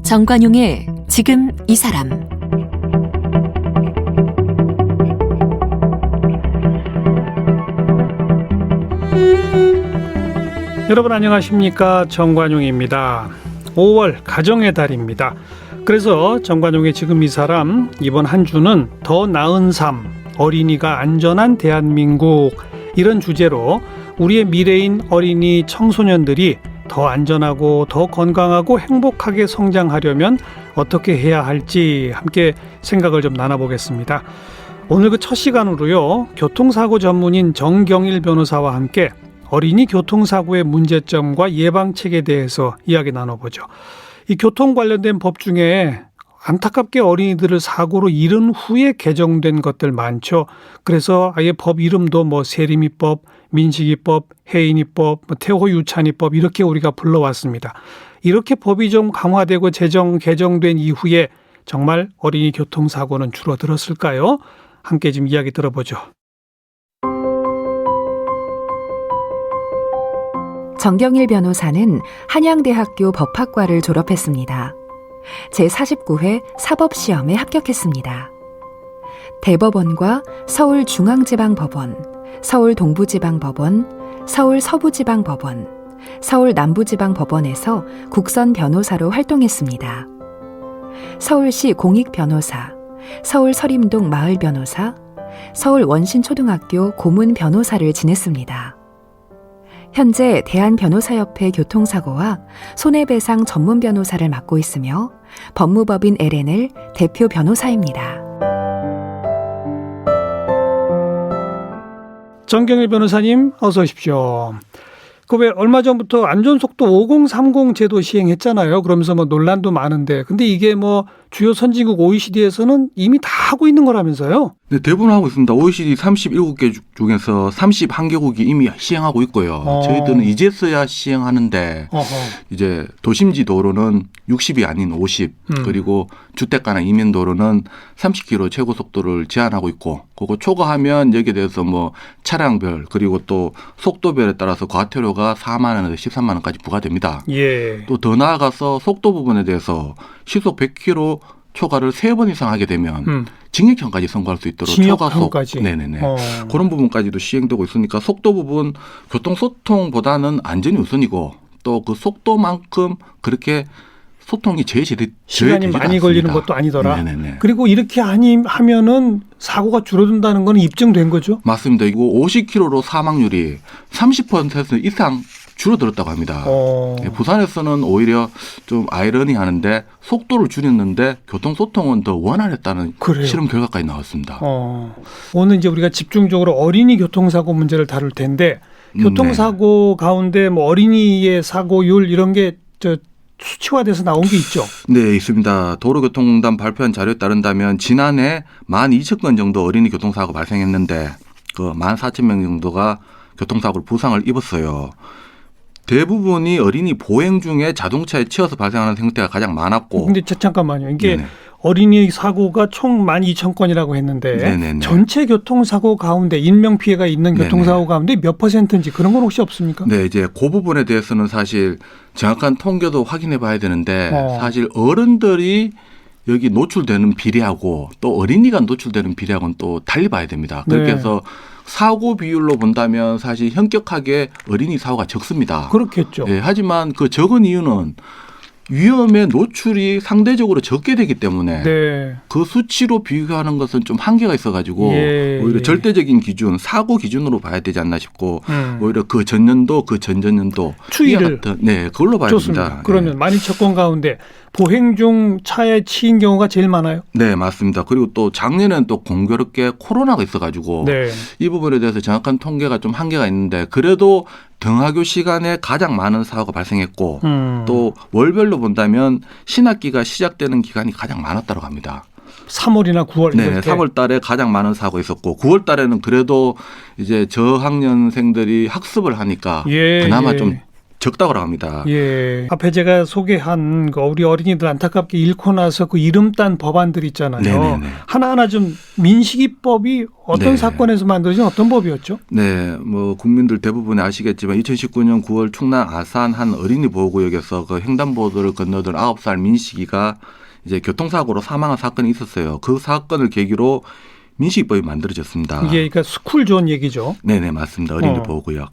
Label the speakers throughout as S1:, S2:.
S1: 정관용의 지금 이 사람.
S2: 여러분 안녕하십니까? 정관용입니다. 5월 가정의 달입니다. 그래서 정관용의 지금 이 사람, 이번 한 주는 더 나은 삶, 어린이가 안전한 대한민국, 이런 주제로 우리의 미래인 어린이 청소년들이 더 안전하고 더 건강하고 행복하게 성장하려면 어떻게 해야 할지 함께 생각을 좀 나눠보겠습니다. 오늘 그 첫 시간으로요, 교통사고 전문인 정경일 변호사와 함께 어린이 교통사고의 문제점과 예방책에 대해서 이야기 나눠보죠. 이 교통 관련된 법 중에 안타깝게 어린이들을 사고로 잃은 후에 개정된 것들 많죠. 그래서 아예 법 이름도 세리미법, 민식이법, 해인이법, 태호유찬이법 이렇게 우리가 불러왔습니다. 이렇게 법이 좀 강화되고 개정된 이후에 정말 어린이 교통사고는 줄어들었을까요? 함께 좀 이야기 들어보죠.
S1: 정경일 변호사는 한양대학교 법학과를 졸업했습니다. 제49회 사법시험에 합격했습니다. 대법원과 서울중앙지방법원, 서울동부지방법원, 서울서부지방법원, 서울남부지방법원에서 국선 변호사로 활동했습니다. 서울시 공익변호사, 서울서림동 마을변호사, 서울원신초등학교 고문변호사를 지냈습니다. 현재 대한변호사협회 교통사고와 손해배상 전문 변호사를 맡고 있으며 법무법인 LNL 대표 변호사입니다.
S2: 정경일 변호사님 어서 오십시오. 왜 얼마 전부터 안전속도 5030 제도 시행했잖아요. 그러면서 논란도 많은데, 근데 이게 주요 선진국 OECD에서는 이미 다 하고 있는 거라면서요?
S3: 네, 대부분 하고 있습니다. OECD 37개 중에서 31개국이 이미 시행하고 있고요. 저희들은 이제서야 시행하는데, 이제 도심지 도로는 60이 아닌 50, 그리고 주택가나 이민도로는 30km 최고 속도를 제한하고 있고, 그거 초과하면 여기에 대해서 차량별 그리고 또 속도별에 따라서 과태료가 4만 원에서 13만 원까지 부과됩니다.
S2: 예.
S3: 또 더 나아가서 속도 부분에 대해서 시속 100km 초과를 3번 이상 하게 되면 징역형까지 선고할 수 있도록
S2: 징역형까지.
S3: 네네네. 그런 부분까지도 시행되고 있으니까 속도 부분 교통소통보다는 안전이 우선이고 또 그 속도만큼 그렇게 소통이
S2: 시간이 많이 걸리는 것도 아니더라.
S3: 네네네.
S2: 그리고 이렇게 하면은 사고가 줄어든다는 건 입증된 거죠?
S3: 맞습니다. 이거 50km로 사망률이 30% 이상 줄어들었다고 합니다. 부산에서는 오히려 좀 아이러니하는데 속도를 줄였는데 교통소통은 더 원활했다는 실험 결과까지 나왔습니다.
S2: 오늘 이제 우리가 집중적으로 어린이 교통사고 문제를 다룰 텐데, 교통사고 가운데 어린이의 사고율 이런 게 수치화돼서 나온 게 있죠?
S3: 네, 있습니다. 도로교통공단 발표한 자료에 따른다면 지난해 12,000건 정도 어린이 교통사고 발생했는데 그 14,000명 정도가 교통사고로 부상을 입었어요. 대부분이 어린이 보행 중에 자동차에 치여서 발생하는 형태가 가장 많았고.
S2: 근데 잠깐만요. 이게
S3: 네네.
S2: 어린이 사고가 총 12,000건이라고 했는데
S3: 네네네.
S2: 전체 교통사고 가운데 인명피해가 있는 교통사고 가운데 몇 %인지 그런 건 혹시 없습니까?
S3: 네, 이제 그 부분에 대해서는 사실 정확한 통계도 확인해 봐야 되는데 사실 어른들이 여기 노출되는 비례하고 또 어린이가 노출되는 비례하고는 또 달리 봐야 됩니다. 그렇게 해서 사고 비율로 본다면 사실 현격하게 어린이 사고가 적습니다.
S2: 그렇겠죠.
S3: 네, 하지만 그 적은 이유는 위험의 노출이 상대적으로 적게 되기 때문에 그 수치로 비교하는 것은 좀 한계가 있어가지고 오히려 절대적인 기준, 사고 기준으로 봐야 되지 않나 싶고 오히려 그 전년도, 그 전전년도
S2: 추이를
S3: 그걸로 봐야
S2: 좋습니다.
S3: 됩니다.
S2: 그러면 12,000건 가운데 보행 중 차에 치인 경우가 제일 많아요?
S3: 네, 맞습니다. 그리고 또 작년에는 또 공교롭게 코로나가 있어가지고 이 부분에 대해서 정확한 통계가 좀 한계가 있는데 그래도 등하교 시간에 가장 많은 사고가 발생했고 또 월별로 본다면 신학기가 시작되는 기간이 가장 많았다고 합니다.
S2: 3월이나 9월.
S3: 네, 3월 달에 가장 많은 사고가 있었고 9월 달에는 그래도 이제 저학년생들이 학습을 하니까 그나마 좀 적다고 합니다.
S2: 예. 앞에 제가 소개한 그 우리 어린이들 안타깝게 잃고 나서 그 이름 딴 법안들 있잖아요.
S3: 네네네.
S2: 하나하나 좀 민식이법이 어떤
S3: 네.
S2: 사건에서 만들어진 어떤 법이었죠?
S3: 네, 뭐 국민들 대부분이 아시겠지만 2019년 9월 충남 아산 한 어린이 보호구역에서 그 횡단보도를 건너던 9살 민식이가 이제 교통사고로 사망한 사건이 있었어요. 그 사건을 계기로 민식이법이 만들어졌습니다.
S2: 이게 그러니까 스쿨존 얘기죠.
S3: 네네, 맞습니다. 어린이 보호구역.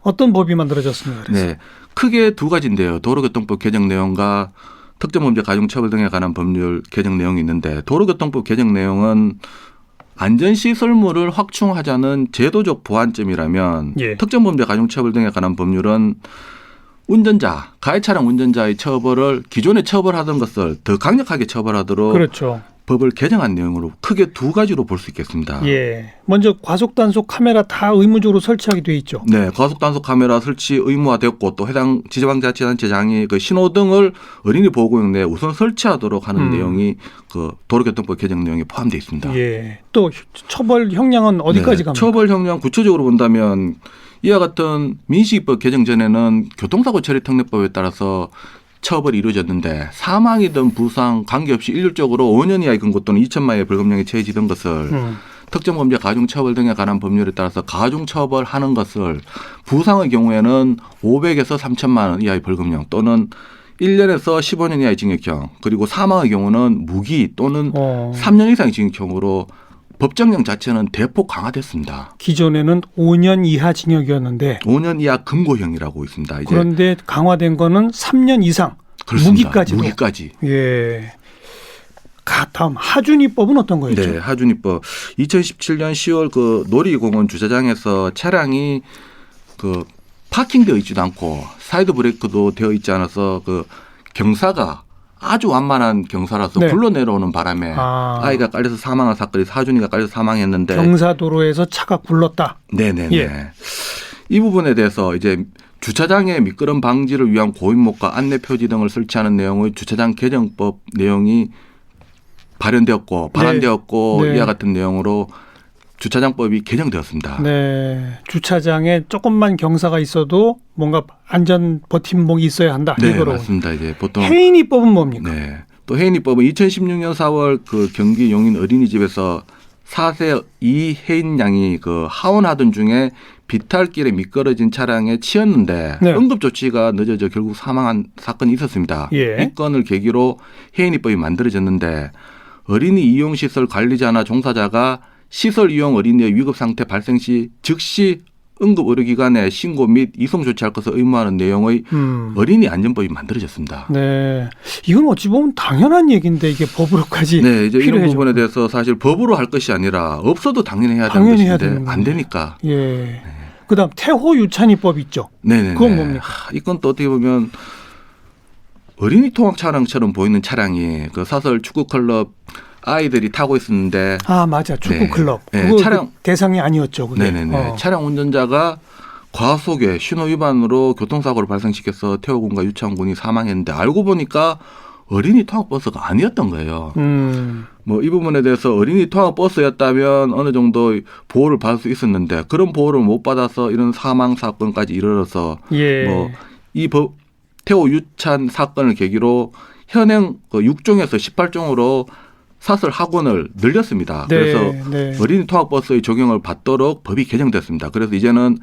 S2: 어떤 법이 만들어졌습니까? 그래서?
S3: 네, 크게 두 가지인데요. 도로교통법 개정 내용과 특정범죄 가중처벌 등에 관한 법률 개정 내용이 있는데, 도로교통법 개정 내용은 안전시설물을 확충하자는 제도적 보완점이라면
S2: 예.
S3: 특정범죄 가중처벌 등에 관한 법률은 운전자, 가해 차량 운전자의 처벌을 기존에 처벌하던 것을 더 강력하게 처벌하도록
S2: 그렇죠.
S3: 법을 개정한 내용으로 크게 두 가지로 볼 수 있겠습니다.
S2: 예. 먼저 과속단속 카메라 다 의무적으로 설치하게 돼 있죠.
S3: 네, 과속단속 카메라 설치 의무화됐고 또 해당 지방자치단체장이 그 신호등을 어린이 보호구역 내에 우선 설치하도록 하는 내용이 그 도로교통법 개정 내용에 포함되어 있습니다.
S2: 예. 또 처벌 형량은 어디까지
S3: 네,
S2: 갑니까?
S3: 처벌 형량 구체적으로 본다면 이와 같은 민식이법 개정 전에는 교통사고 처리 특례법에 따라서 처벌이 이루어졌는데 사망이든 부상 관계없이 일률적으로 5년 이하의 금고 또는 2천만 원의 벌금형이 처해지던 것을 특정범죄 가중처벌 등에 관한 법률에 따라서 가중처벌하는 것을 부상의 경우에는 500에서 3천만 원 이하의 벌금형 또는 1년에서 15년 이하의 징역형, 그리고 사망의 경우는 무기 또는 3년 이상의 징역형으로 법정형 자체는 대폭 강화됐습니다.
S2: 기존에는 5년 이하 징역이었는데
S3: 5년 이하 금고형이라고 있습니다. 이제
S2: 그런데 강화된 거는 3년 이상.
S3: 그렇습니다.
S2: 무기까지도.
S3: 무기까지.
S2: 예. 다음 하준이법은 어떤 거였죠?
S3: 네, 하준이법. 2017년 10월 그 놀이공원 주차장에서 차량이 그 파킹되어 있지도 않고 사이드 브레이크도 되어 있지 않아서 그 경사가 아주 완만한 경사라서
S2: 네.
S3: 굴러 내려오는 바람에 아이가 깔려서 사망한 사건이 하준이가 깔려서 사망했는데
S2: 경사도로에서 차가 굴렀다.
S3: 네네네.
S2: 예.
S3: 이 부분에 대해서 이제 주차장의 미끄럼 방지를 위한 고인목과 안내 표지 등을 설치하는 내용의 주차장 개정법 내용이 발현되었고
S2: 네.
S3: 이와 같은 내용으로 주차장법이 개정되었습니다.
S2: 네. 주차장에 조금만 경사가 있어도 뭔가 안전 버팀목이 있어야 한다.
S3: 네,
S2: 이거로.
S3: 맞습니다. 이제 보통
S2: 해인이법은 뭡니까?
S3: 네. 또 해인이법은 2016년 4월 그 경기 용인 어린이집에서 4세 이혜인 양이 그 하원하던 중에 비탈길에 미끄러진 차량에 치였는데
S2: 네.
S3: 응급 조치가 늦어져 결국 사망한 사건이 있었습니다.
S2: 예.
S3: 이 건을 계기로 해인이법이 만들어졌는데 어린이 이용시설 관리자나 종사자가 시설 이용 어린이의 위급 상태 발생 시 즉시 응급의료기관에 신고 및 이송 조치할 것을 의무하는 내용의 어린이 안전법이 만들어졌습니다.
S2: 네. 이건 어찌 보면 당연한 얘기인데 이게 법으로까지
S3: 네, 이제 이런
S2: 필요해졌고.
S3: 부분에 대해서 사실 법으로 할 것이 아니라 없어도 당연히 해야 되는
S2: 당연히 해야
S3: 것인데
S2: 되는
S3: 안 되니까.
S2: 예. 그다음 태호 유찬이법 있죠.
S3: 네네.
S2: 그건 뭡니까?
S3: 이건 또 어떻게 보면 어린이 통학 차량처럼 보이는 차량이 그 사설 축구 클럽 아이들이 타고 있었는데.
S2: 아 맞아 축구 클럽.
S3: 네,
S2: 그거
S3: 차량
S2: 그 대상이 아니었죠. 그게.
S3: 네네네. 차량 운전자가 과속에 신호 위반으로 교통사고를 발생시켜서 태호군과 유창군이 사망했는데 알고 보니까 어린이 통학버스가 아니었던 거예요. 뭐 이 부분에 대해서 어린이 통학버스였다면 어느 정도 보호를 받을 수 있었는데 그런 보호를 못 받아서 이런 사망 사건까지 이르러서
S2: 예.
S3: 뭐 이 태호 유찬 사건을 계기로 현행 그 6종에서 18종으로 사설 학원을 늘렸습니다.
S2: 네,
S3: 그래서
S2: 네.
S3: 어린이 통학버스의 적용을 받도록 법이 개정됐습니다. 그래서 이제는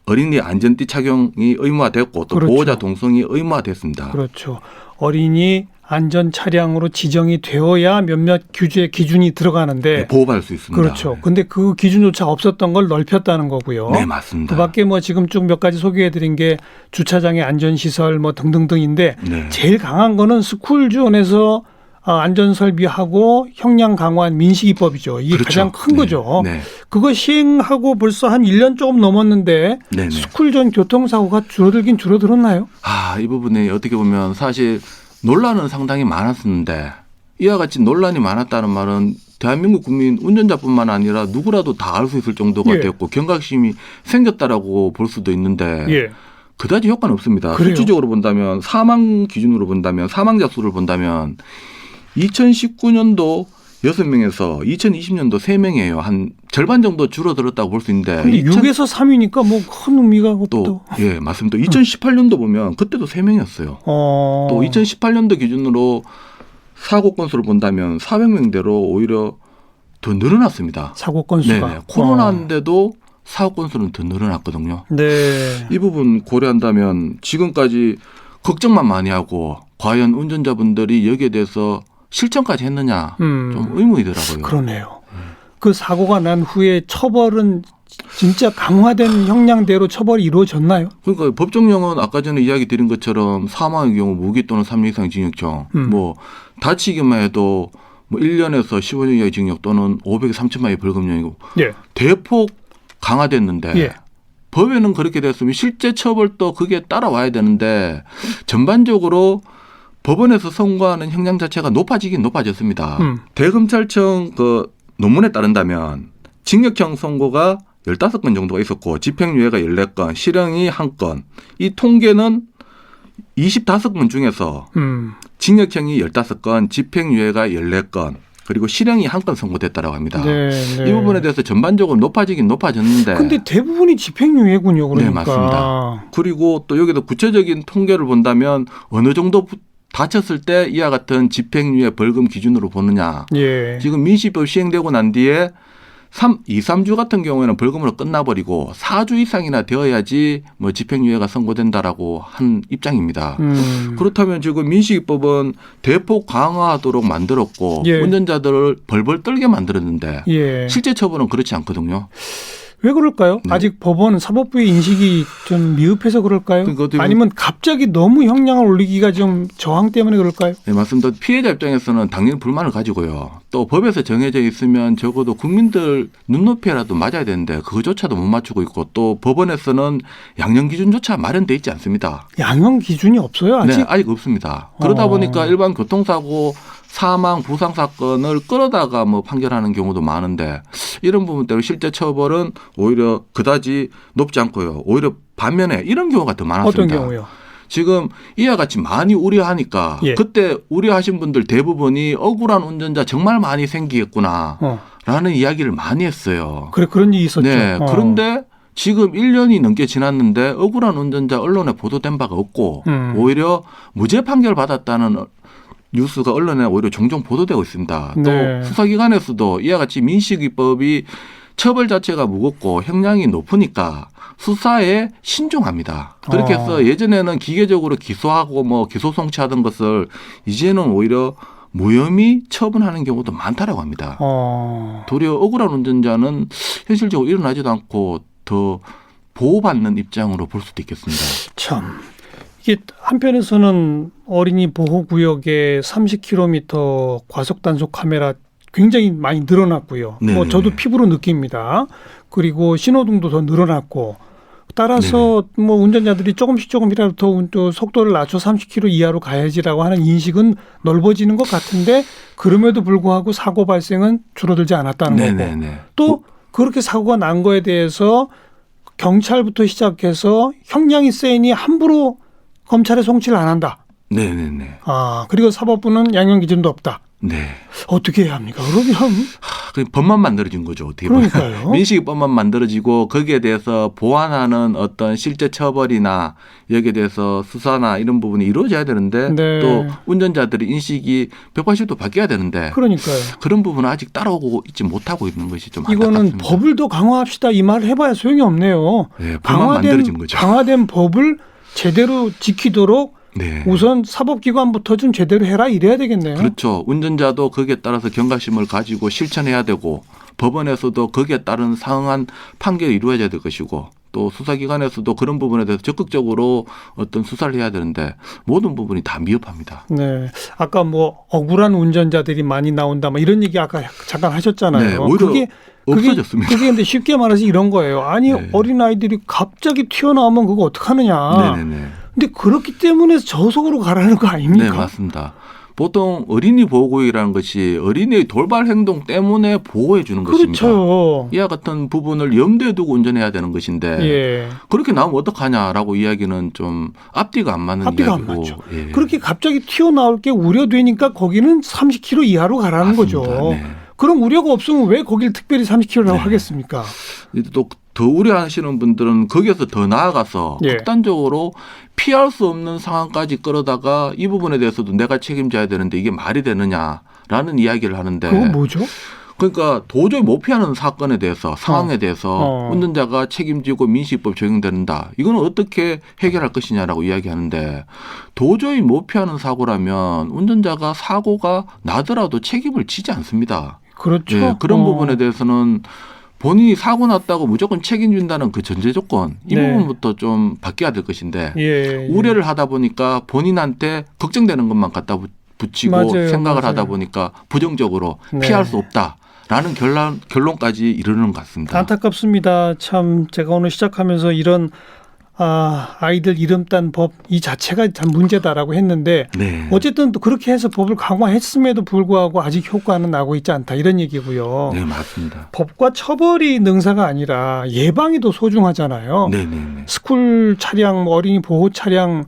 S3: 어린이 안전띠 착용이 의무화됐고 또
S2: 그렇죠.
S3: 보호자 동성이 의무화됐습니다.
S2: 그렇죠. 어린이 안전 차량으로 지정이 되어야 몇몇 규제 기준이 들어가는데
S3: 네, 보호받을 수 있습니다.
S2: 그렇죠. 근데 그 기준조차 없었던 걸 넓혔다는 거고요.
S3: 네, 맞습니다.
S2: 그밖에 뭐 지금 쭉 몇 가지 소개해드린 게 주차장의 안전시설 뭐 등등등인데
S3: 네.
S2: 제일 강한 거는 스쿨존에서 안전설비하고 형량 강화한 민식이법이죠. 이게
S3: 그렇죠.
S2: 가장 큰
S3: 네.
S2: 거죠.
S3: 네.
S2: 그거 시행하고 벌써 한 1년 조금 넘었는데
S3: 네네.
S2: 스쿨존 교통사고가 줄어들긴 줄어들었나요?
S3: 이 부분에 어떻게 보면 사실 논란은 상당히 많았었는데 이와 같이 논란이 많았다는 말은 대한민국 국민 운전자뿐만 아니라 누구라도 다 알 수 있을 정도가
S2: 예.
S3: 됐고 경각심이 생겼다라고 볼 수도 있는데
S2: 예.
S3: 그다지 효과는 없습니다.
S2: 그래요?
S3: 수치적으로 본다면 사망 기준으로 본다면 사망자 수를 본다면 2019년도 6명에서 2020년도 3명이에요. 한 절반 정도 줄어들었다고 볼 수 있는데.
S2: 근데 6에서 3이니까 뭐 큰 의미가
S3: 또 예, 맞습니다. 2018년도 보면 그때도 3명이었어요. 또 2018년도 기준으로 사고 건수를 본다면 400명대로 오히려 더 늘어났습니다.
S2: 사고 건수가.
S3: 네, 코로나인데도 사고 건수는 더 늘어났거든요.
S2: 네.
S3: 이 부분 고려한다면 지금까지 걱정만 많이 하고 과연 운전자분들이 여기에 대해서 실천까지 했느냐 좀 의문이더라고요.
S2: 그러네요. 그 사고가 난 후에 처벌은 진짜 강화된 형량대로 처벌이 이루어졌나요?
S3: 그러니까 법정형은 아까 전에 이야기 드린 것처럼 사망의 경우 무기 또는 3년 이상 징역형, 뭐 다치기만 해도 뭐 1년에서 15년 이하의 징역 또는 500에서 3천만 원의 벌금형이고
S2: 예.
S3: 대폭 강화됐는데
S2: 예.
S3: 법에는 그렇게 됐으면 실제 처벌도 그게 따라와야 되는데 전반적으로 법원에서 선고하는 형량 자체가 높아지긴 높아졌습니다. 대검찰청 그 논문에 따른다면 징역형 선고가 15건 정도가 있었고 집행유예가 14건, 실형이 1건. 이 통계는 25건 중에서 징역형이 15건, 집행유예가 14건, 그리고 실형이 1건 선고됐다고 합니다.
S2: 네, 네.
S3: 이 부분에 대해서 전반적으로 높아지긴 높아졌는데.
S2: 근데 대부분이 집행유예군요. 그러니까.
S3: 네, 맞습니다. 그리고 또 여기도 구체적인 통계를 본다면 어느 정도 다쳤을 때 이와 같은 집행유예 벌금 기준으로 보느냐.
S2: 예.
S3: 지금 민식이법 시행되고 난 뒤에 2, 3주 같은 경우에는 벌금으로 끝나버리고 4주 이상이나 되어야지 뭐 집행유예가 선고된다라고 한 입장입니다. 그렇다면 지금 민식이법은 대폭 강화하도록 만들었고
S2: 예.
S3: 운전자들을 벌벌 떨게 만들었는데
S2: 예.
S3: 실제 처벌은 그렇지 않거든요.
S2: 왜 그럴까요?
S3: 네.
S2: 아직 법원 사법부의 인식이 좀 미흡해서 그럴까요?
S3: 그러니까
S2: 아니면 갑자기 너무 형량을 올리기가 좀 저항 때문에 그럴까요?
S3: 네, 맞습니다. 피해자 입장에서는 당연히 불만을 가지고요. 또 법에서 정해져 있으면 적어도 국민들 눈높이라도 맞아야 되는데 그거조차도 못 맞추고 있고 또 법원에서는 양형 기준조차 마련돼 있지 않습니다.
S2: 양형 기준이 없어요? 아직?
S3: 네, 아직 없습니다. 그러다 보니까 일반 교통사고 사망, 부상 사건을 끌어다가 뭐 판결하는 경우도 많은데 이런 부분 때문에 실제 처벌은 오히려 그다지 높지 않고요. 오히려 반면에 이런 경우가 더 많았습니다.
S2: 어떤 경우요?
S3: 지금 이와 같이 많이 우려하니까
S2: 예.
S3: 그때 우려하신 분들 대부분이 억울한 운전자 정말 많이 생기겠구나 라는 이야기를 많이 했어요.
S2: 그래, 그런 일이 있었죠.
S3: 네, 그런데 지금 1년이 넘게 지났는데 억울한 운전자 언론에 보도된 바가 없고 오히려 무죄 판결 받았다는 뉴스가 언론에 오히려 종종 보도되고 있습니다.
S2: 네.
S3: 또 수사기관에서도 이와 같이 민식이법이 처벌 자체가 무겁고 형량이 높으니까 수사에 신중합니다. 그렇게 해서 예전에는 기계적으로 기소하고 뭐 기소 송치하던 것을 이제는 오히려 무혐의 처분하는 경우도 많다라고 합니다. 도리어 억울한 운전자는 현실적으로 일어나지도 않고 더 보호받는 입장으로 볼 수도 있겠습니다.
S2: 참. 이게 한편에서는 어린이 보호구역에 30km 과속 단속 카메라 굉장히 많이 늘어났고요.
S3: 네네.
S2: 뭐 저도 피부로 느낍니다. 그리고 신호등도 더 늘어났고 따라서 뭐 운전자들이 조금씩이라도 더 속도를 낮춰 30km 이하로 가야지라고 하는 인식은 넓어지는 것 같은데 그럼에도 불구하고 사고 발생은 줄어들지 않았다는
S3: 네네네.
S2: 거고 또 그렇게 사고가 난 거에 대해서 경찰부터 시작해서 형량이 세니 함부로 검찰에 송치를 안 한다.
S3: 네네네.
S2: 그리고 사법부는 양형 기준도 없다.
S3: 네.
S2: 어떻게 해야 합니까? 그러면
S3: 그 법만 만들어진 거죠. 어떻게 보면.
S2: 그러니까요.
S3: 민식이법만 만들어지고 거기에 대해서 보완하는 어떤 실제 처벌이나 여기에 대해서 수사나 이런 부분이 이루어져야 되는데
S2: 네.
S3: 또 운전자들의 인식이 180도 바뀌어야 되는데
S2: 그러니까요.
S3: 그런 부분은 아직 따라오고 있지 못하고 있는 것이 좀
S2: 이거는
S3: 안타깝습니다.
S2: 법을 더 강화합시다 이 말을 해봐야 소용이 없네요.
S3: 네, 법만 만들어진 거죠.
S2: 강화된 법을 제대로 지키도록
S3: 네.
S2: 우선 사법기관부터 좀 제대로 해라 이래야 되겠네요.
S3: 그렇죠. 운전자도 거기에 따라서 경각심을 가지고 실천해야 되고 법원에서도 거기에 따른 상응한 판결이 이루어져야 될 것이고 또 수사기관에서도 그런 부분에 대해서 적극적으로 어떤 수사를 해야 되는데 모든 부분이 다 미흡합니다.
S2: 네, 아까 뭐 억울한 운전자들이 많이 나온다, 뭐 이런 얘기 아까 잠깐 하셨잖아요.
S3: 네, 오히려 없어졌습니다.
S2: 그게 근데 쉽게 말해서 이런 거예요. 아니
S3: 네.
S2: 어린 아이들이 갑자기 튀어나오면 그거 어떡하느냐.
S3: 네네네.
S2: 근데 그렇기 때문에 저속으로 가라는 거 아닙니까?
S3: 네, 맞습니다. 보통 어린이 보호구역이라는 것이 어린이의 돌발 행동 때문에 보호해 주는 것입니다.
S2: 그렇죠.
S3: 이와 같은 부분을 염두에 두고 운전해야 되는 것인데
S2: 예.
S3: 그렇게 나오면 어떡하냐라고 이야기는 좀 앞뒤가 안 맞는
S2: 앞뒤가 안
S3: 이야기고.
S2: 맞죠.
S3: 예.
S2: 그렇게 갑자기 튀어나올 게 우려되니까 거기는 30km 이하로 가라는
S3: 맞습니다.
S2: 거죠.
S3: 네.
S2: 그럼 우려가 없으면 왜 거길 특별히 30km라고
S3: 네.
S2: 하겠습니까?
S3: 또 더 우려하시는 분들은 거기에서 더 나아가서
S2: 예.
S3: 극단적으로 피할 수 없는 상황까지 끌어다가 이 부분에 대해서도 내가 책임져야 되는데 이게 말이 되느냐라는 이야기를 하는데
S2: 그건 뭐죠?
S3: 그러니까 도저히 못 피하는 사건에 대해서 상황에 대해서 운전자가 책임지고 민식이법 적용된다. 이거는 어떻게 해결할 것이냐라고 이야기하는데 도저히 못 피하는 사고라면 운전자가 사고가 나더라도 책임을 지지 않습니다.
S2: 그렇죠.
S3: 예, 그런 부분에 대해서는 본인이 사고 났다고 무조건 책임진다는 그 전제 조건 이
S2: 네.
S3: 부분부터 좀 바뀌어야 될 것인데
S2: 예.
S3: 우려를 하다 보니까 본인한테 걱정되는 것만 갖다 붙이고
S2: 맞아요,
S3: 생각을
S2: 맞아요.
S3: 하다 보니까 부정적으로
S2: 네.
S3: 피할 수 없다라는 결론까지 이르는 것 같습니다.
S2: 안타깝습니다. 참 제가 오늘 시작하면서 이런 아이들 이름 딴 법 이 자체가 참 문제다라고 했는데
S3: 네.
S2: 어쨌든 또 그렇게 해서 법을 강화했음에도 불구하고 아직 효과는 나고 있지 않다 이런 얘기고요.
S3: 네, 맞습니다.
S2: 법과 처벌이 능사가 아니라 예방이 더 소중하잖아요.
S3: 네, 네, 네.
S2: 스쿨 차량, 어린이 보호 차량,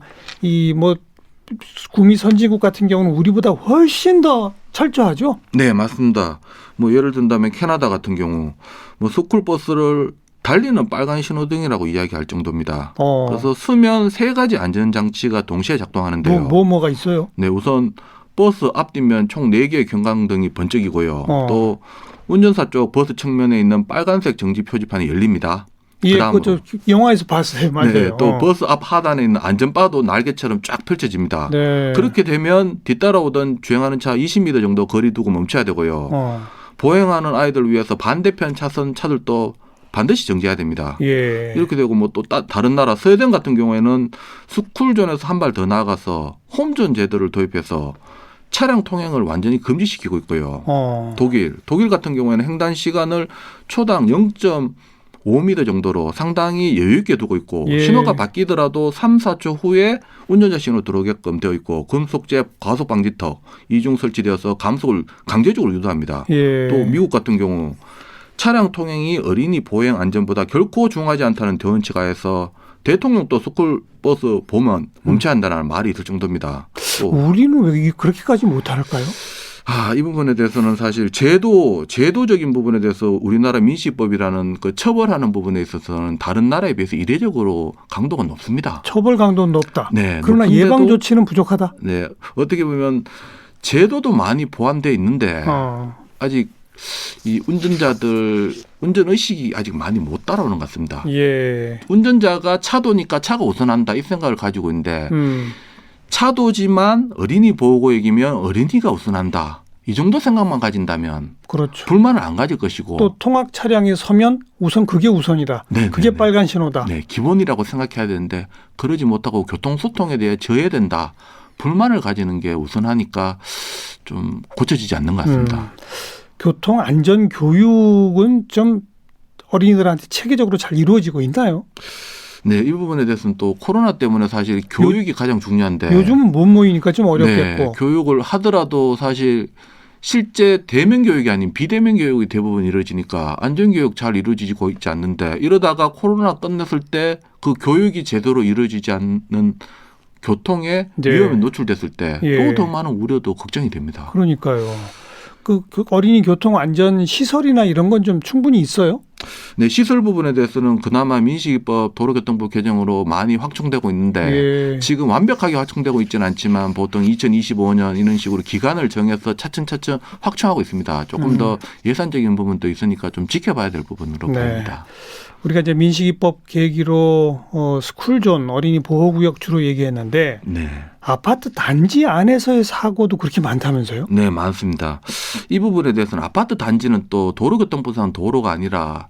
S2: 구미 선진국 같은 경우는 우리보다 훨씬 더 철저하죠.
S3: 네, 맞습니다. 뭐 예를 든다면 캐나다 같은 경우 뭐 스쿨버스를 달리는 빨간 신호등이라고 이야기할 정도입니다. 그래서 수면 3가지 안전장치가 동시에 작동하는데요.
S2: 뭐가 있어요?
S3: 네, 우선 버스 앞뒷면 총 4개의 경광등이 번쩍이고요. 또 운전사 쪽 버스 측면에 있는 빨간색 정지 표지판이 열립니다.
S2: 예, 그저 영화에서 봤어요. 맞아요.
S3: 네, 또 버스 앞 하단에 있는 안전바도 날개처럼 쫙 펼쳐집니다.
S2: 네.
S3: 그렇게 되면 뒤따라오던 주행하는 차 20m 정도 거리 두고 멈춰야 되고요. 보행하는 아이들을 위해서 반대편 차선 차들도 반드시 정지해야 됩니다.
S2: 예.
S3: 이렇게 되고 뭐 또 다른 나라 스웨덴 같은 경우에는 스쿨존에서 한 발 더 나아가서 홈존 제도를 도입해서 차량 통행을 완전히 금지시키고 있고요. 독일 같은 경우에는 횡단 시간을 초당 0.5m 정도로 상당히 여유 있게 두고 있고
S2: 예.
S3: 신호가 바뀌더라도 3, 4초 후에 운전자 신호 들어오게끔 되어 있고 금속잽, 과속 방지턱 이중 설치되어서 감속을 강제적으로 유도합니다.
S2: 예.
S3: 또 미국 같은 경우 차량 통행이 어린이 보행 안전보다 결코 중하지 않다는 대원칙하에서 대통령도 스쿨버스 보면 멈춰야 한다는 말이 있을 정도입니다. 또
S2: 우리는 왜 그렇게까지 못할까요?
S3: 이 부분에 대해서는 사실 제도적인 부분에 대해서 우리나라 민식법이라는 그 처벌하는 부분에 있어서는 다른 나라에 비해서 이례적으로 강도가 높습니다.
S2: 처벌 강도는 높다.
S3: 네,
S2: 그러나
S3: 높은데도,
S2: 예방 조치는 부족하다.
S3: 네, 어떻게 보면 제도도 많이 보완돼 있는데 아직 이 운전자들 운전 의식이 아직 많이 못 따라오는 것 같습니다.
S2: 예.
S3: 운전자가 차도니까 차가 우선한다 이 생각을 가지고 있는데 차도지만 어린이 보호구역이면 어린이가 우선한다. 이 정도 생각만 가진다면
S2: 그렇죠.
S3: 불만을 안 가질 것이고
S2: 또 통학 차량에 서면 우선 그게 우선이다.
S3: 네,
S2: 그게
S3: 네,
S2: 빨간 신호다.
S3: 네, 기본이라고 생각해야 되는데 그러지 못하고 교통소통에 대해 져야 된다. 불만을 가지는 게 우선하니까 좀 고쳐지지 않는 것 같습니다.
S2: 교통 안전 교육은 좀 어린이들한테 체계적으로 잘 이루어지고 있나요?
S3: 네, 이 부분에 대해서는 또 코로나 때문에 사실 교육이 가장 중요한데
S2: 요즘은 못 모이니까 좀 어렵겠고.
S3: 네, 교육을 하더라도 사실 실제 대면 교육이 아닌 비대면 교육이 대부분 이루어지니까 안전 교육 잘 이루어지고 있지 않는데 이러다가 코로나 끝냈을 때 그 교육이 제대로 이루어지지 않는 교통에
S2: 네.
S3: 위험에 노출됐을 때 또
S2: 예.
S3: 더 많은 우려도 걱정이 됩니다.
S2: 그러니까요. 그 어린이 교통 안전 시설이나 이런 건 좀 충분히 있어요?
S3: 네, 시설 부분에 대해서는 그나마 민식이법 도로교통법 개정으로 많이 확충되고 있는데
S2: 예.
S3: 지금 완벽하게 확충되고 있지는 않지만 보통 2025년 이런 식으로 기간을 정해서 차츰차츰 확충하고 있습니다. 조금 더 예산적인 부분도 있으니까 좀 지켜봐야 될 부분으로
S2: 네.
S3: 보입니다.
S2: 우리가 이제 민식이법 계기로 스쿨존 어린이 보호구역 주로 얘기했는데
S3: 네.
S2: 아파트 단지 안에서의 사고도 그렇게 많다면서요?
S3: 네, 많습니다. 이 부분에 대해서는 아파트 단지는 또 도로교통법상 도로가 아니라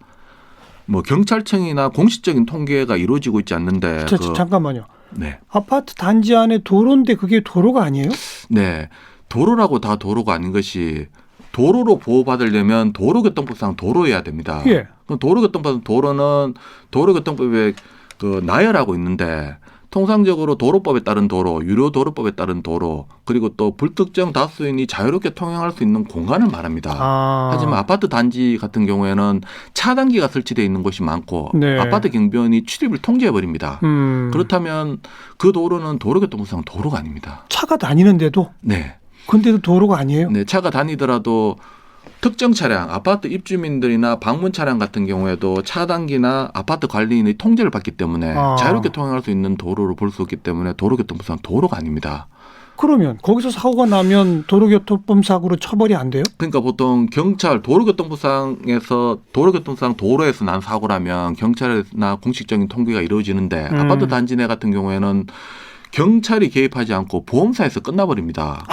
S3: 뭐 경찰청이나 공식적인 통계가 이루어지고 있지 않는데
S2: 잠깐만요.
S3: 네.
S2: 아파트 단지 안에 도로인데 그게 도로가 아니에요?
S3: 네. 도로라고 다 도로가 아닌 것이 도로로 보호받으려면 도로교통법상 도로여야 됩니다.
S2: 예.
S3: 도로교통법 도로는 도로교통법에 그 나열하고 있는데 통상적으로 도로법에 따른 도로, 유료도로법에 따른 도로, 그리고 또 불특정 다수인이 자유롭게 통행할 수 있는 공간을 말합니다. 하지만 아파트 단지 같은 경우에는 차단기가 설치되어 있는 곳이 많고
S2: 네.
S3: 아파트 경비원이 출입을 통제해버립니다. 그렇다면 그 도로는 도로교통법상 도로가 아닙니다.
S2: 차가 다니는데도?
S3: 네.
S2: 근데도 도로가 아니에요?
S3: 네, 차가 다니더라도 특정 차량, 아파트 입주민들이나 방문 차량 같은 경우에도 차단기나 아파트 관리인의 통제를 받기 때문에 자유롭게 통행할 수 있는 도로를 볼 수 없기 때문에 도로교통법상 도로가 아닙니다.
S2: 그러면 거기서 사고가 나면 도로교통법 사고로 처벌이 안 돼요?
S3: 그러니까 보통 경찰 도로교통법상에서 도로교통상 도로에서 난 사고라면 경찰이나 공식적인 통계가 이루어지는데 아파트 단지 내 같은 경우에는 경찰이 개입하지 않고 보험사에서 끝나버립니다.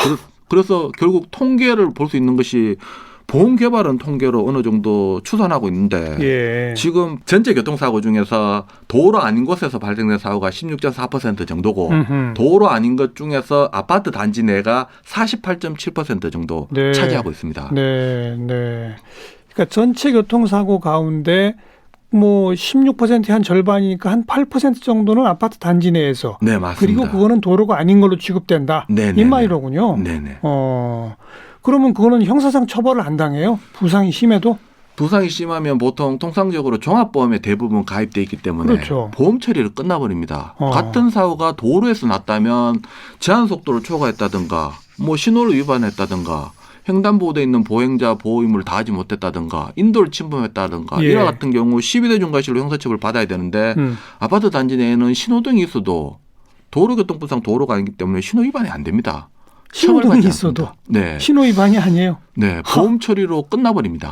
S3: 그래서 결국 통계를 볼 수 있는 것이 보험 개발은 통계로 어느 정도 추산하고 있는데
S2: 예.
S3: 지금 전체 교통사고 중에서 도로 아닌 곳에서 발생된 사고가 16.4% 정도고 도로 아닌 것 중에서 아파트 단지 내가 48.7% 정도
S2: 네.
S3: 차지하고 있습니다.
S2: 네, 네. 그러니까 전체 교통사고 가운데 뭐 16%의 한 절반이니까 한 8% 정도는 아파트 단지 내에서.
S3: 네, 맞습니다.
S2: 그리고 그거는 도로가 아닌 걸로 취급된다.
S3: 네네.
S2: 이 말이로군요.
S3: 네네.
S2: 그러면 그거는 형사상 처벌을 안 당해요? 부상이 심해도?
S3: 부상이 심하면 보통 통상적으로 종합보험에 대부분 가입돼 있기 때문에
S2: 그렇죠.
S3: 보험 처리를 끝나버립니다. 같은 사고가 도로에서 났다면 제한 속도를 초과했다든가 뭐 신호를 위반했다든가 횡단보도에 있는 보행자 보호 의무를 다하지 못했다든가 인도를 침범했다든가
S2: 예.
S3: 이와 같은 경우 12대 중과실로 형사처벌을 받아야 되는데 아파트 단지 내에는 신호등이 있어도 도로교통법상 도로가 아니기 때문에 신호 위반이 안 됩니다.
S2: 신호등이 있어도
S3: 네.
S2: 신호 위반이 아니에요.
S3: 네, 보험 처리로 끝나버립니다.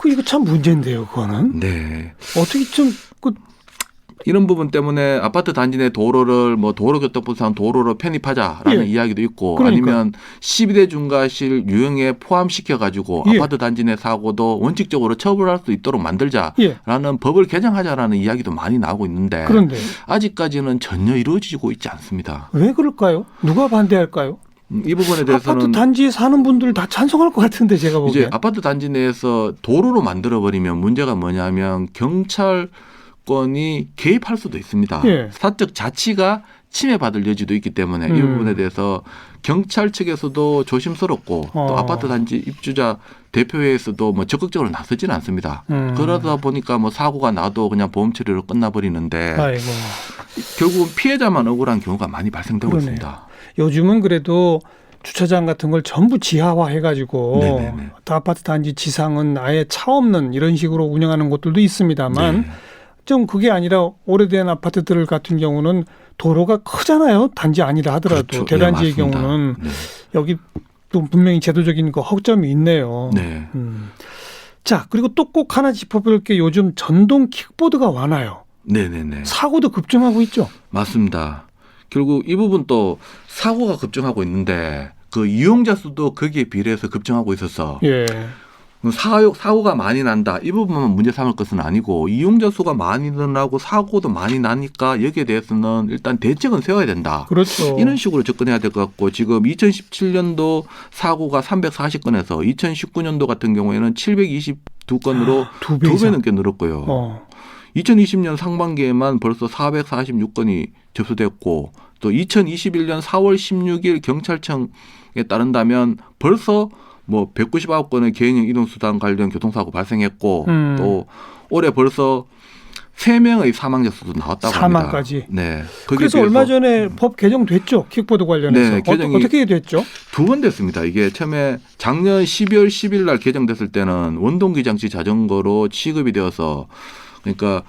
S2: 이거 참 문제인데요, 그거는.
S3: 네.
S2: 어떻게 좀
S3: 이런 부분 때문에 아파트 단지 내 도로를 뭐 도로교통법상 도로로 편입하자라는
S2: 예.
S3: 이야기도 있고
S2: 그러니까.
S3: 아니면 12대 중과실 유형에 포함시켜 가지고
S2: 예.
S3: 아파트 단지 내 사고도 원칙적으로 처벌할 수 있도록 만들자라는
S2: 예.
S3: 법을 개정하자라는 이야기도 많이 나오고 있는데
S2: 그런데
S3: 아직까지는 전혀 이루어지고 있지 않습니다.
S2: 왜 그럴까요? 누가 반대할까요?
S3: 이 부분에 대해서는
S2: 아파트 단지에 사는 분들 다 찬성할 것 같은데 제가 보기에.
S3: 이제 아파트 단지 내에서 도로로 만들어 버리면 문제가 뭐냐면 경찰권이 개입할 수도 있습니다.
S2: 예.
S3: 사적 자치가 침해받을 여지도 있기 때문에 이 부분에 대해서 경찰 측에서도 조심스럽고 또 아파트 단지 입주자 대표회에서도 뭐 적극적으로 나서지는 않습니다. 그러다 보니까 뭐 사고가 나도 그냥 보험 처리로 끝나버리는데
S2: 아이고.
S3: 결국은 피해자만 억울한 경우가 많이 발생되고
S2: 그러네요.
S3: 있습니다.
S2: 요즘은 그래도 주차장 같은 걸 전부 지하화해가지고
S3: 네네네.
S2: 아파트 단지 지상은 아예 차 없는 이런 식으로 운영하는 곳들도 있습니다만
S3: 네.
S2: 좀 그게 아니라 오래된 아파트들 같은 경우는 도로가 크잖아요. 단지 아니라 하더라도
S3: 그렇죠.
S2: 대단지의
S3: 네, 맞습니다.
S2: 경우는
S3: 네.
S2: 여기 또 분명히 제도적인 거 허점이 있네요.
S3: 네.
S2: 자, 그리고 또 꼭 하나 짚어볼 게 요즘 전동 킥보드가 많아요.
S3: 네네네.
S2: 사고도 급증하고 있죠.
S3: 맞습니다. 결국 이 부분도 사고가 급증하고 있는데 그 이용자 수도 거기에 비례해서 급증하고 있어서
S2: 예.
S3: 사고가 많이 난다. 이 부분만 문제 삼을 것은 아니고 이용자 수가 많이 늘어나고 사고도 많이 나니까 여기에 대해서는 일단 대책은 세워야 된다.
S2: 그렇죠.
S3: 이런 식으로 접근해야 될 것 같고 지금 2017년도 사고가 340건에서 2019년도 같은 경우에는 722건으로
S2: 두
S3: 두 배
S2: 이상.
S3: 넘게 늘었고요. 2020년 상반기에만 벌써 446건이 접수됐고 또 2021년 4월 16일 경찰청에 따른다면 벌써 뭐 199건의 개인형 이동수단 관련 교통사고 발생했고 또 올해 벌써 3명의 사망자 수도 나왔다고
S2: 사망까지.
S3: 합니다. 네.
S2: 그래서 얼마 전에 법 개정됐죠. 킥보드 관련해서.
S3: 네, 개정이
S2: 어떻게 됐죠?
S3: 2번 됐습니다. 이게 처음에 작년 12월 10일 날 개정됐을 때는 원동기 장치 자전거로 취급이 되어서 그러니까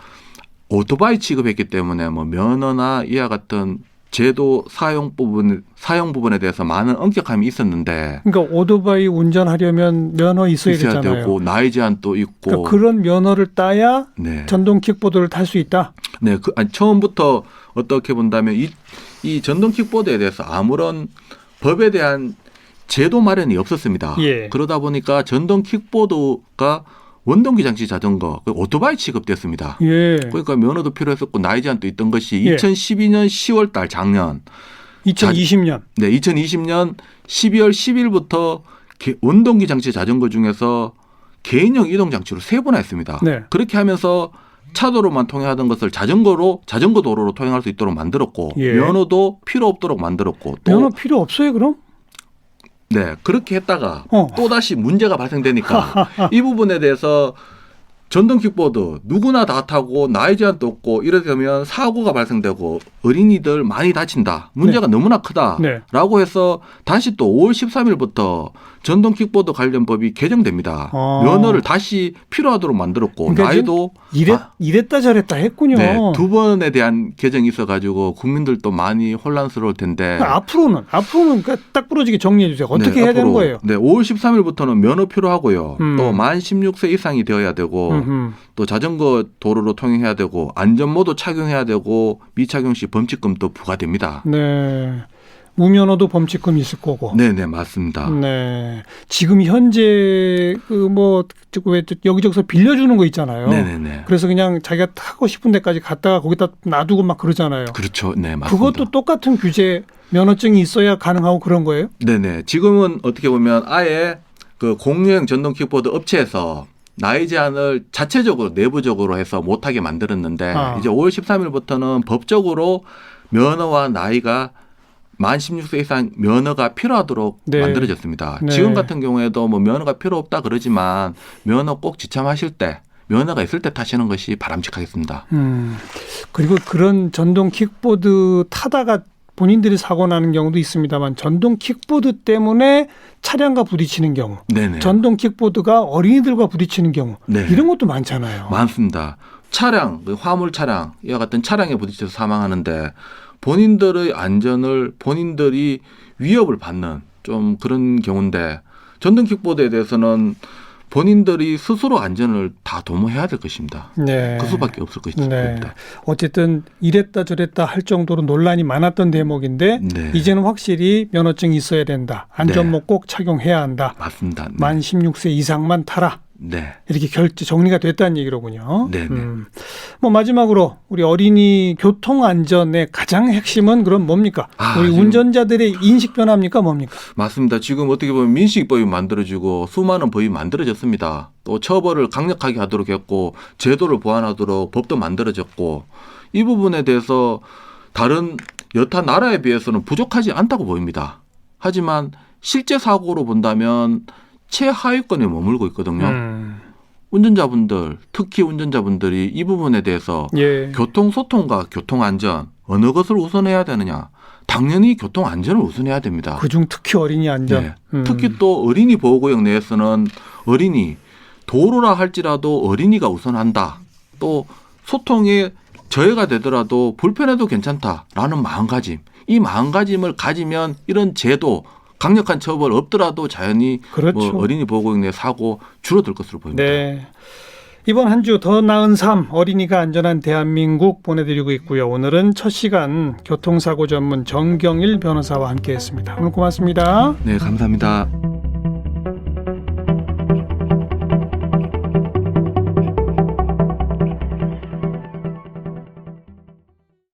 S3: 오토바이 취급했기 때문에 뭐 면허나 이와 같은 제도 사용 부분에 대해서 많은 엄격함이 있었는데
S2: 그러니까 오토바이 운전하려면 면허 있어야 되잖아요.
S3: 되고 나이 제한도 있고
S2: 그러니까 그런 면허를 따야
S3: 네.
S2: 전동 킥보드를 탈 수 있다.
S3: 네, 처음부터 어떻게 본다면 이 전동 킥보드에 대해서 아무런 법에 대한 제도 마련이 없었습니다.
S2: 예.
S3: 그러다 보니까 전동 킥보드가 원동기 장치 자전거, 오토바이 취급됐습니다.
S2: 예.
S3: 그러니까 면허도 필요했었고 나이 제한도 있던 것이
S2: 예.
S3: 2012년 10월 달 작년
S2: 2020년.
S3: 네, 2020년 12월 10일부터 원동기 장치 자전거 중에서 개인형 이동 장치로 3번 했습니다.
S2: 네.
S3: 그렇게 하면서 차도로만 통행하던 것을 자전거 도로로 통행할 수 있도록 만들었고
S2: 예.
S3: 면허도 필요 없도록 만들었고 또
S2: 면허 필요 없어요, 그럼?
S3: 네, 그렇게 했다가 또다시 문제가 발생되니까 이 부분에 대해서 전동 킥보드 누구나 다 타고 나이 제한도 없고 이렇게 되면 사고가 발생되고 어린이들 많이 다친다. 문제가 너무나 크다라고 해서 다시 또 5월 13일부터 전동 킥보드 관련 법이 개정됩니다. 면허를 다시 필요하도록 만들었고
S2: 그러니까
S3: 나이도
S2: 이랬다 저랬다 했군요.
S3: 네, 두 번에 대한 개정이 있어가지고 국민들도 많이 혼란스러울 텐데
S2: 앞으로는 그러니까 딱 부러지게 정리해 주세요. 어떻게 해야 되는 거예요?
S3: 네, 5월 13일부터는 면허 필요하고요. 또 만 16세 이상이 되어야 되고 또 자전거 도로로 통행해야 되고 안전모도 착용해야 되고 미착용 시 범칙금도 부과됩니다.
S2: 네. 무면허도 범칙금이 있을 거고.
S3: 네네 맞습니다.
S2: 네. 지금 현재 왜 여기저기서 빌려주는 거 있잖아요.
S3: 네네네.
S2: 그래서 그냥 자기가 타고 싶은 데까지 갔다가 거기다 놔두고 막 그러잖아요.
S3: 그렇죠. 네 맞습니다.
S2: 그것도 똑같은 규제 면허증이 있어야 가능하고 그런 거예요?
S3: 네네. 지금은 어떻게 보면 아예 그 공유형 전동 킥보드 업체에서 나이 제한을 자체적으로 내부적으로 해서 못하게 만들었는데 이제 5월 13일부터는 법적으로 면허와 나이가 만 16세 이상 면허가 필요하도록 만들어졌습니다.
S2: 네.
S3: 지금 같은 경우에도 뭐 면허가 필요 없다 그러지만 면허 꼭 지참하실 때 면허가 있을 때 타시는 것이 바람직하겠습니다.
S2: 그리고 그런 전동 킥보드 타다가 본인들이 사고 나는 경우도 있습니다만 전동 킥보드 때문에 차량과 부딪히는 경우,
S3: 네네.
S2: 전동 킥보드가 어린이들과 부딪히는 경우
S3: 네.
S2: 이런 것도 많잖아요.
S3: 많습니다. 차량, 화물 차량 이와 같은 차량에 부딪혀서 사망하는데 본인들의 안전을 본인들이 위협을 받는 좀 그런 경우인데 전동 킥보드에 대해서는 본인들이 스스로 안전을 다 도모해야 될 것입니다.
S2: 네.
S3: 그 수밖에 없을 것입니다.
S2: 네. 어쨌든 이랬다 저랬다 할 정도로 논란이 많았던 대목인데
S3: 네.
S2: 이제는 확실히 면허증이 있어야 된다. 안전모 꼭 착용해야 한다.
S3: 맞습니다. 네.
S2: 만 16세 이상만 타라.
S3: 네.
S2: 이렇게 정리가 됐다는 얘기로군요.
S3: 네.
S2: 뭐 마지막으로 우리 어린이 교통 안전의 가장 핵심은 그럼 뭡니까? 우리 운전자들의 인식 변화입니까? 뭡니까?
S3: 맞습니다. 지금 어떻게 보면 민식법이 만들어지고 수많은 법이 만들어졌습니다. 또 처벌을 강력하게 하도록 했고 제도를 보완하도록 법도 만들어졌고 이 부분에 대해서 다른 여타 나라에 비해서는 부족하지 않다고 보입니다. 하지만 실제 사고로 본다면 최하위권에 머물고 있거든요. 운전자분들, 특히 운전자분들이 이 부분에 대해서 교통소통과 교통안전 어느 것을 우선해야 되느냐. 당연히 교통안전을 우선해야 됩니다.
S2: 그중 특히 어린이 안전.
S3: 네. 특히 또 어린이 보호구역 내에서는 어린이, 도로라 할지라도 어린이가 우선한다. 또 소통에 저해가 되더라도 불편해도 괜찮다라는 마음가짐. 이 마음가짐을 가지면 이런 제도, 강력한 처벌 없더라도 자연히
S2: 그렇죠.
S3: 뭐 어린이 보호구역 내 사고 줄어들 것으로 보입니다.
S2: 네. 이번 한 주 더 나은 삶 어린이가 안전한 대한민국 보내드리고 있고요. 오늘은 첫 시간 교통사고 전문 정경일 변호사와 함께했습니다. 오늘 고맙습니다.
S3: 네, 감사합니다.